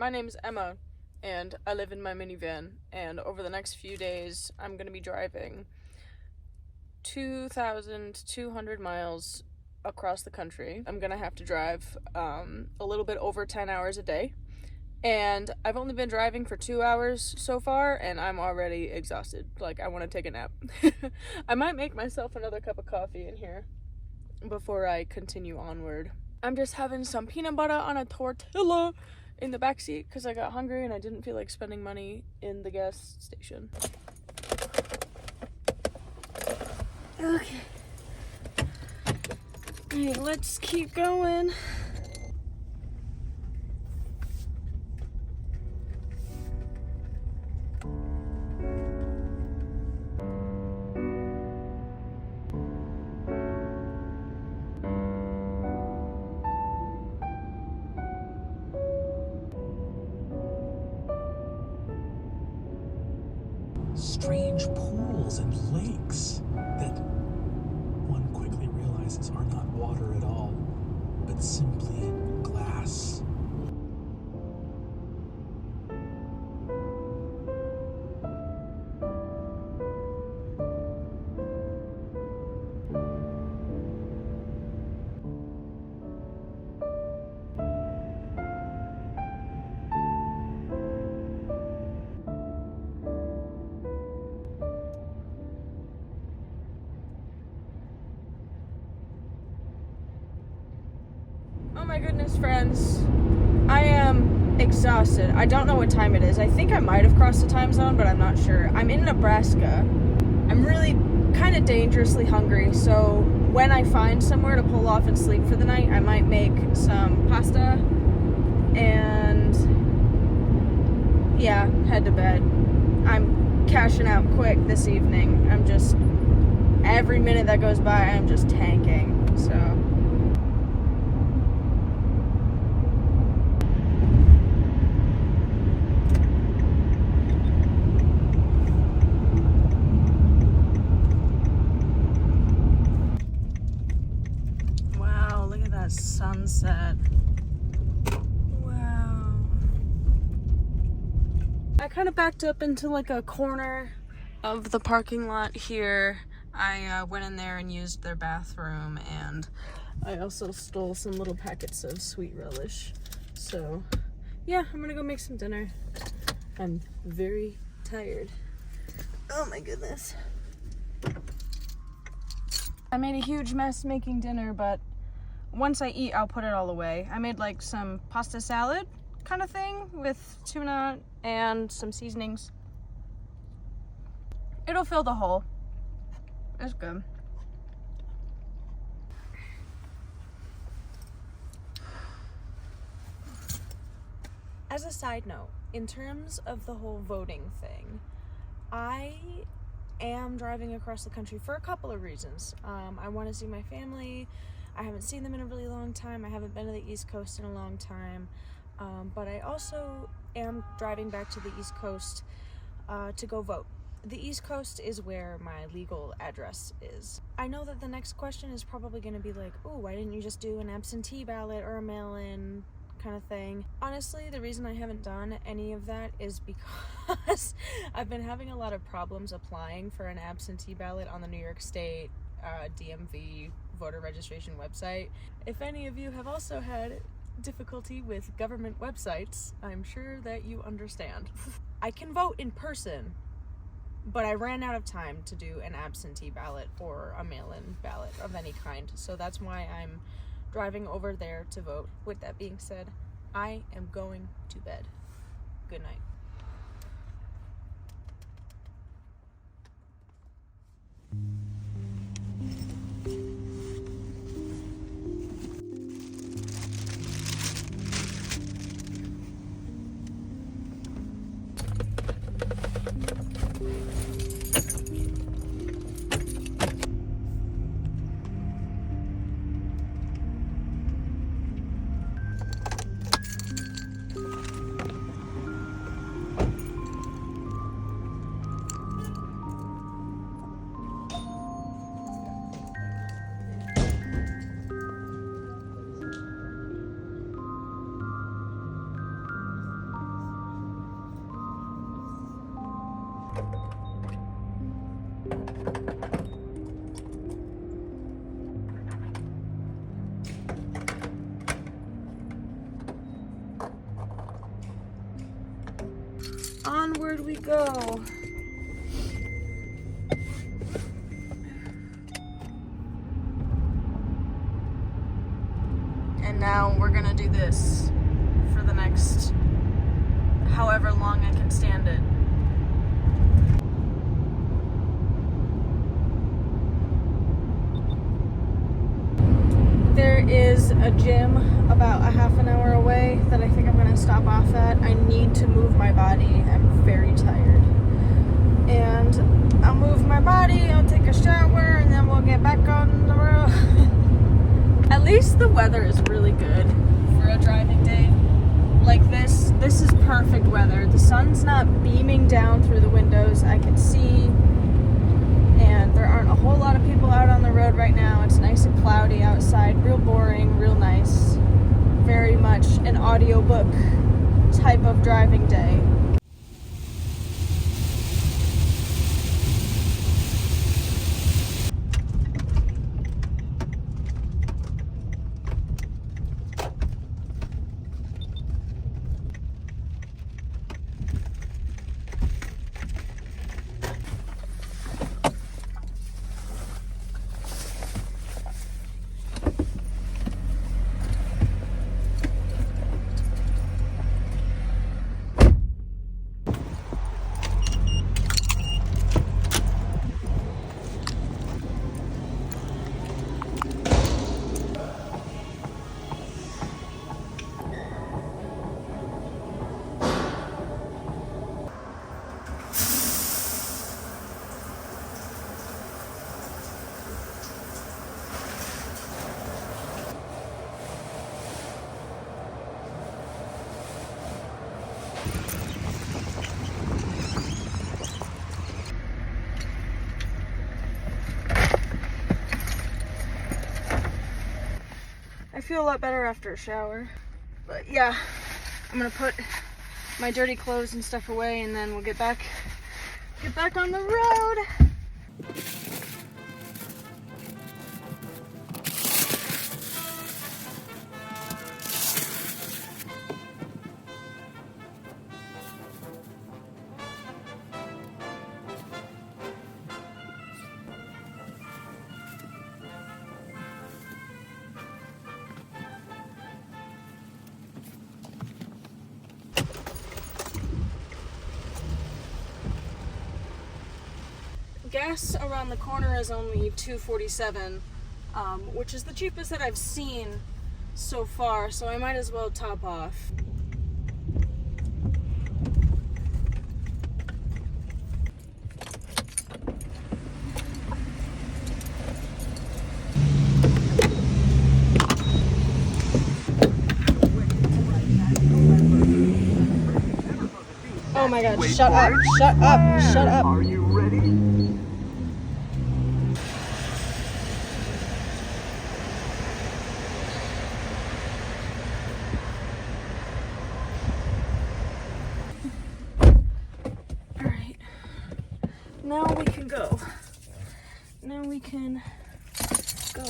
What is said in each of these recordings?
My name's Emma, and I live in my minivan, and over the next few days, I'm going to be driving 2,200 miles across the country. I'm going to have to drive a little bit over 10 hours a day, and I've only been driving for 2 hours so far, and I'm already exhausted. Like, I want to take a nap. I might make myself another cup of coffee in here before I continue onward. I'm just having some peanut butter on a tortilla in the backseat because I got hungry and I didn't feel like spending money in the gas station. Okay. Hey, let's keep going. Strange pools and lakes that one quickly realizes are not water at all, but simply glass. Oh my goodness, friends. I am exhausted. I don't know what time it is. I think I might have crossed the time zone, but I'm not sure. I'm in Nebraska. I'm really kind of dangerously hungry, so when I find somewhere to pull off and sleep for the night, I might make some pasta and, yeah, head to bed. I'm cashing out quick this evening. Every minute that goes by, I'm just tanking, so... sunset. Wow. I kind of backed up into like a corner of the parking lot here. I went in there and used their bathroom, and I also stole some little packets of sweet relish. So yeah, I'm gonna go make some dinner. I'm very tired. Oh my goodness. I made a huge mess making dinner, but once I eat, I'll put it all away. I made like some pasta salad kind of thing with tuna and some seasonings. It'll fill the hole. It's good. As a side note, in terms of the whole voting thing, I am driving across the country for a couple of reasons. I want to see my family. I haven't seen them in a really long time. I haven't been to the East Coast in a long time. But I also am driving back to the East Coast to go vote. The East Coast is where my legal address is. I know that the next question is probably going to be like, oh, why didn't you just do an absentee ballot or a mail-in kind of thing? Honestly, the reason I haven't done any of that is because I've been having a lot of problems applying for an absentee ballot on the New York State DMV voter registration website. If any of you have also had difficulty with government websites, I'm sure that you understand. I can vote in person, but I ran out of time to do an absentee ballot or a mail-in ballot of any kind, so that's why I'm driving over there to vote. With that being said, I am going to bed. Good night. where'd we go? And now we're gonna do this for the next however long I can stand it. There is a gym about a half an hour away that I think I'm gonna stop off at. I need to move my body. I'm very tired. And I'll move my body, I'll take a shower, and then we'll get back on the road. At least the weather is really good for a driving day like this. This is perfect weather. The sun's not beaming down through the windows. I can see, and there aren't a whole lot of people out on the road right now. It's nice and cloudy outside, real boring, real nice. Very much an audiobook type of driving day. I feel a lot better after a shower. But yeah, I'm gonna put my dirty clothes and stuff away, and then we'll get back on the road. Gas around the corner is only $2.47, which is the cheapest that I've seen so far, so I might as well top off. Oh my god, shut up, shut up, shut up. Are you ready? Alright, now we can go. Now we can go.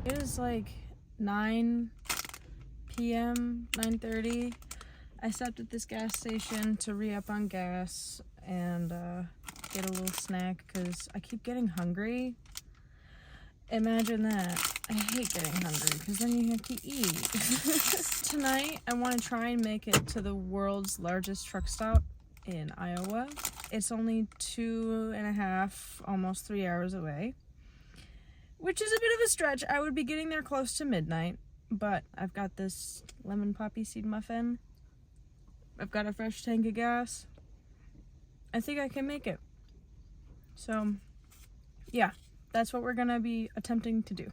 It is like 9 p.m., 9:30. I stopped at this gas station to re-up on gas and get a little snack because I keep getting hungry. Imagine that. I hate getting hungry because then you have to eat. Tonight, I want to try and make it to the world's largest truck stop in Iowa. It's only 2.5, almost 3 hours away, which is a bit of a stretch. I would be getting there close to midnight, but I've got this lemon poppy seed muffin. I've got a fresh tank of gas. I think I can make it. So, yeah, that's what we're gonna be attempting to do.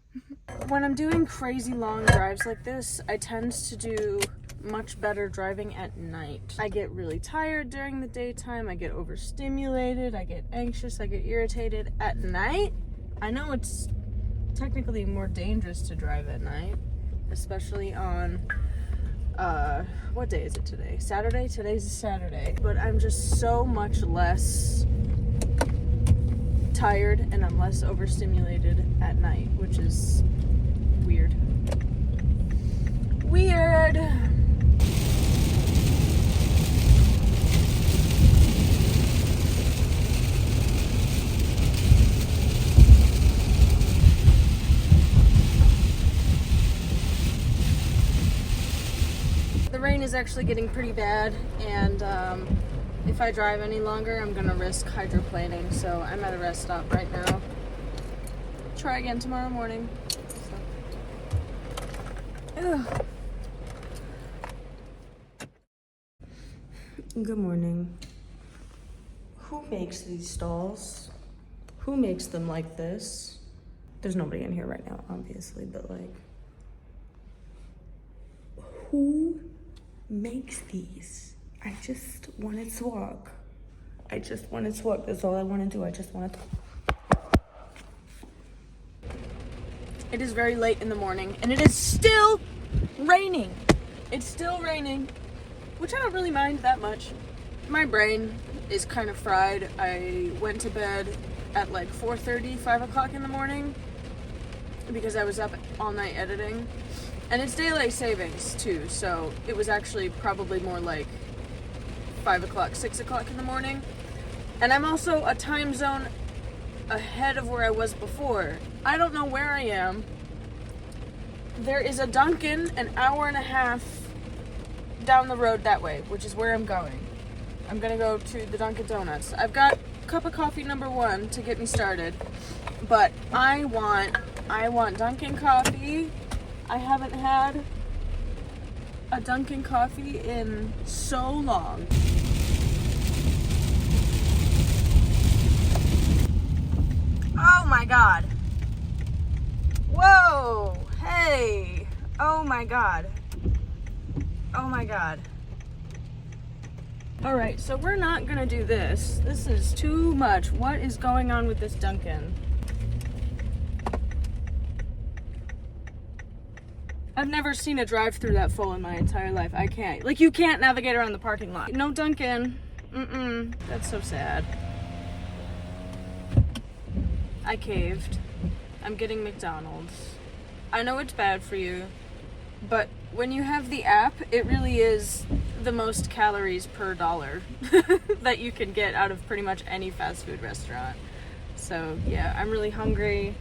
When I'm doing crazy long drives like this, I tend to do much better driving at night. I get really tired during the daytime, I get overstimulated, I get anxious, I get irritated. At night, I know it's technically more dangerous to drive at night, especially on, what day is it today? Saturday? Today's Saturday. But I'm just so much less tired and I'm less overstimulated at night, which is weird. Weird. The rain is actually getting pretty bad, and if I drive any longer, I'm gonna risk hydroplaning, so I'm at a rest stop right now. Try again tomorrow morning. So. Good morning. Who makes these stalls? Who makes them like this? There's nobody in here right now, obviously, but like, who makes these? I just wanted to walk. That's all I want to do. I just want to. It is very late in the morning, and it is still raining. It's still raining, which I don't really mind that much. My brain is kind of fried. I went to bed at like 4:30, 5 o'clock in the morning because I was up all night editing. And it's daylight savings too, so it was actually probably more like 5 o'clock, 6 o'clock in the morning. And I'm also a time zone ahead of where I was before. I don't know where I am. There is a Dunkin' an hour and a half down the road that way, which is where I'm going. I'm gonna go to the Dunkin' Donuts. I've got cup of coffee number 1 to get me started, but I want Dunkin' coffee. I haven't had a Dunkin' coffee in so long. Oh my God. Whoa, hey. Oh my God. Oh my God. All right, so we're not gonna do this. This is too much. What is going on with this Dunkin'? I've never seen a drive-thru that full in my entire life. I can't. Like, you can't navigate around the parking lot. No Dunkin'. That's so sad. I caved. I'm getting McDonald's. I know it's bad for you, but when you have the app, it really is the most calories per dollar that you can get out of pretty much any fast food restaurant. So, yeah, I'm really hungry.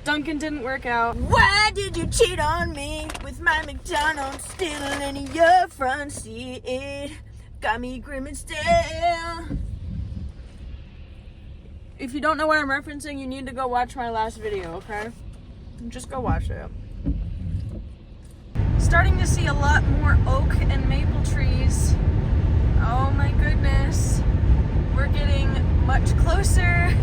Dunkin' didn't work out. Why did you cheat on me with my McDonald's stealing in your front seat? Got me grim and stale. If you don't know what I'm referencing, you need to go watch my last video, okay? Just go watch it. Starting to see a lot more oak and maple trees. Oh my goodness. We're getting much closer.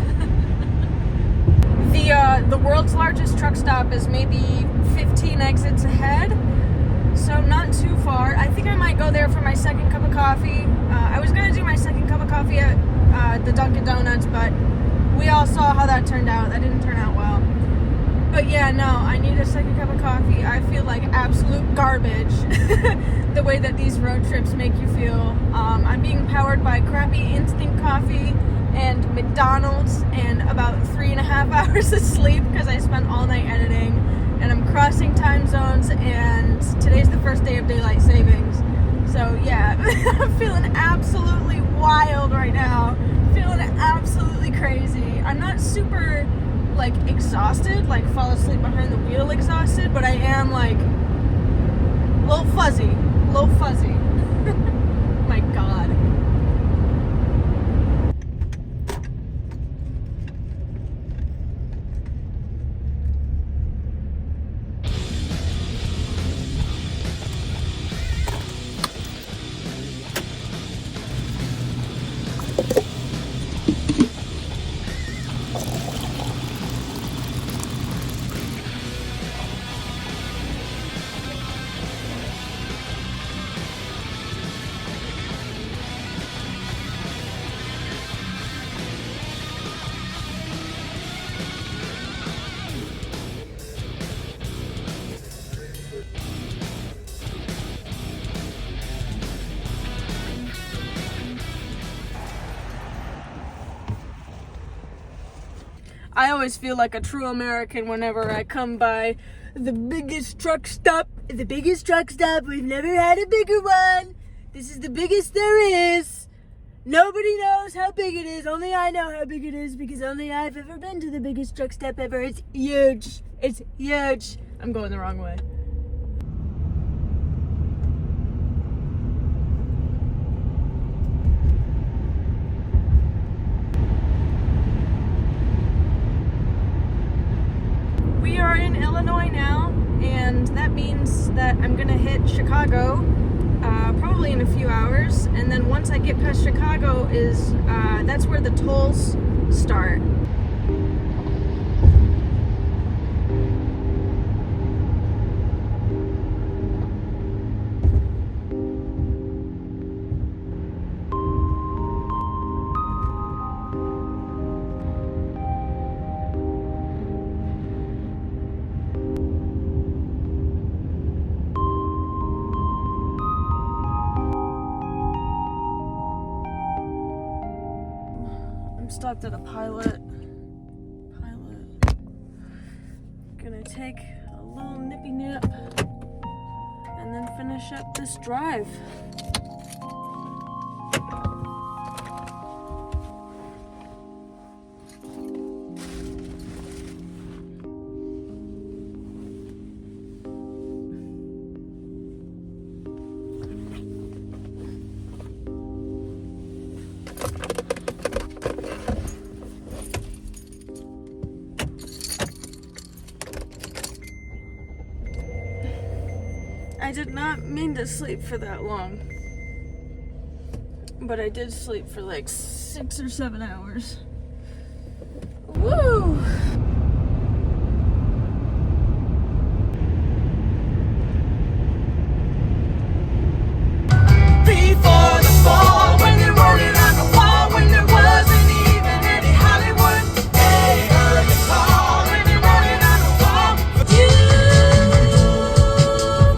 The world's largest truck stop is maybe 15 exits ahead, so not too far. I think I might go there for my second cup of coffee. I was gonna do my second cup of coffee at the Dunkin' Donuts, but we all saw how that turned out. That didn't turn out well. But yeah, no, I need a second cup of coffee. I feel like absolute garbage the way that these road trips make you feel. I'm being powered by crappy instant coffee and McDonald's and about 3.5 hours of sleep because I spent all night editing, and I'm crossing time zones, and today's the first day of daylight savings. So yeah, I'm feeling absolutely wild right now. Feeling absolutely crazy. I'm not super like exhausted, like fall asleep behind the wheel exhausted, but I am like a little fuzzy. My God. I always feel like a true American whenever I come by the biggest truck stop. The biggest truck stop. We've never had a bigger one. This is the biggest there is. Nobody knows how big it is. Only I know how big it is because only I've ever been to the biggest truck stop ever. It's huge. It's huge. I'm going the wrong way. We are in Illinois now, and that means that I'm gonna hit Chicago probably in a few hours, and then once I get past Chicago that's where the tolls start. I'm stopped at a pilot. Gonna take a little nippy nap and then finish up this drive. I did not mean to sleep for that long, but I did sleep for like 6 or 7 hours. Woo! Before the fall, when they wrote it on the wall, when there wasn't even any Hollywood, they heard the call, when they wrote it on the wall. You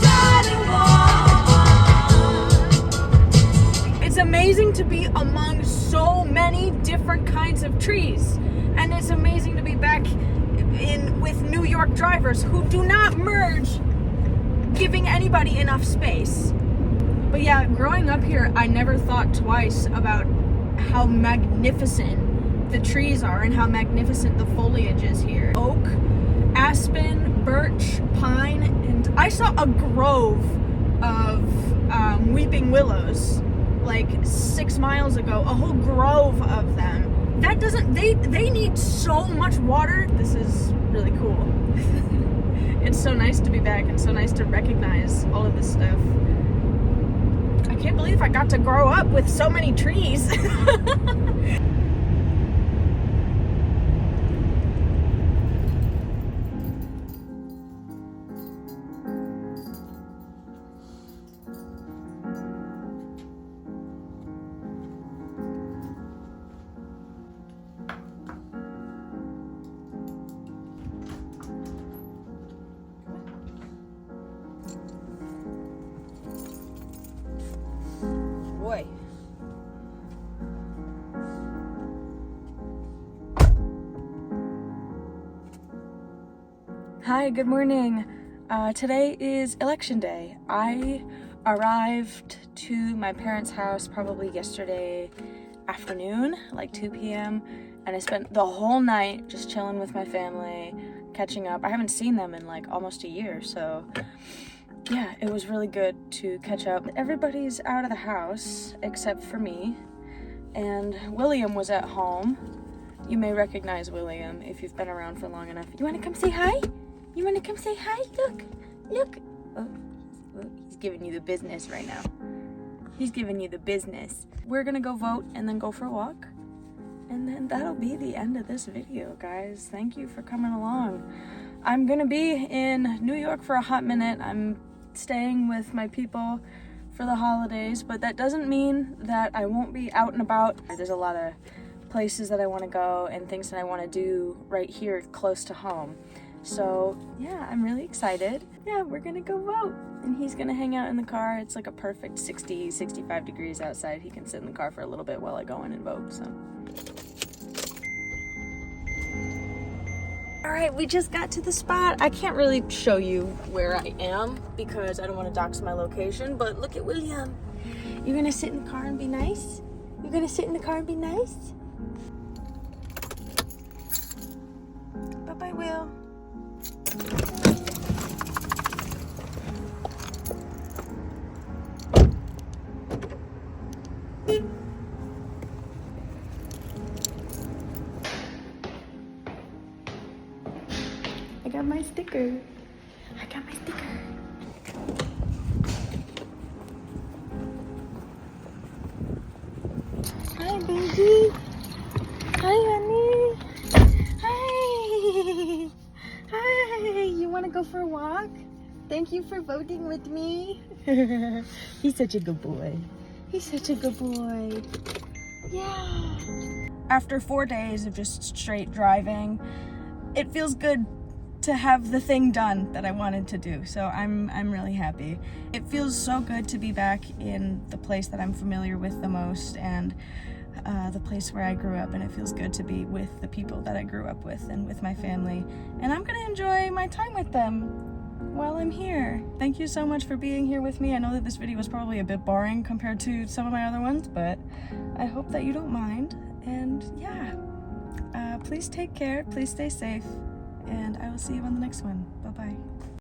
got it wrong. It's amazing to be among so many different kinds of trees, and it's amazing to be back in with New York drivers who do not merge, giving anybody enough space. But yeah, growing up here, I never thought twice about how magnificent the trees are and how magnificent the foliage is here. Oak, aspen, birch, pine, and I saw a grove of weeping willows like 6 miles ago, a whole grove of them. That doesn't, they need so much water. This is really cool. It's so nice to be back and so nice to recognize all of this stuff. I can't believe I got to grow up with so many trees. Boy. Hi, good morning. Today is election day. I arrived to my parents' house probably yesterday afternoon, like 2 p.m. and I spent the whole night just chilling with my family, catching up. I haven't seen them in like almost a year, so yeah, it was really good to catch up. Everybody's out of the house except for me, and William was at home. You may recognize William if you've been around for long enough. You want to come say hi? You want to come say hi? Look. Oh, he's giving you the business right now. He's giving you the business. We're gonna go vote and then go for a walk. And then that'll be the end of this video, guys. Thank you for coming along. I'm gonna be in New York for a hot minute. I'm staying with my people for the holidays, but that doesn't mean that I won't be out and about. There's a lot of places that I want to go and things that I want to do right here close to home. So yeah, I'm really excited. Yeah, we're gonna go vote. And he's gonna hang out in the car. It's like a perfect 60, 65 degrees outside. He can sit in the car for a little bit while I go in and vote, so. All right, we just got to the spot. I can't really show you where I am because I don't want to dox my location, but look at William. You're gonna sit in the car and be nice? You're gonna sit in the car and be nice? Bye-bye, Will. I got my sticker. I got my sticker. Hi, baby. Hi, honey. Hi. Hi. You want to go for a walk? Thank you for voting with me. He's such a good boy. He's such a good boy. Yeah. After 4 days of just straight driving, it feels good to have the thing done that I wanted to do. So I'm really happy. It feels so good to be back in the place that I'm familiar with the most and the place where I grew up, and it feels good to be with the people that I grew up with and with my family. And I'm gonna enjoy my time with them while I'm here. Thank you so much for being here with me. I know that this video was probably a bit boring compared to some of my other ones, but I hope that you don't mind. And yeah, please take care, please stay safe, and I will see you on the next one. Bye-bye.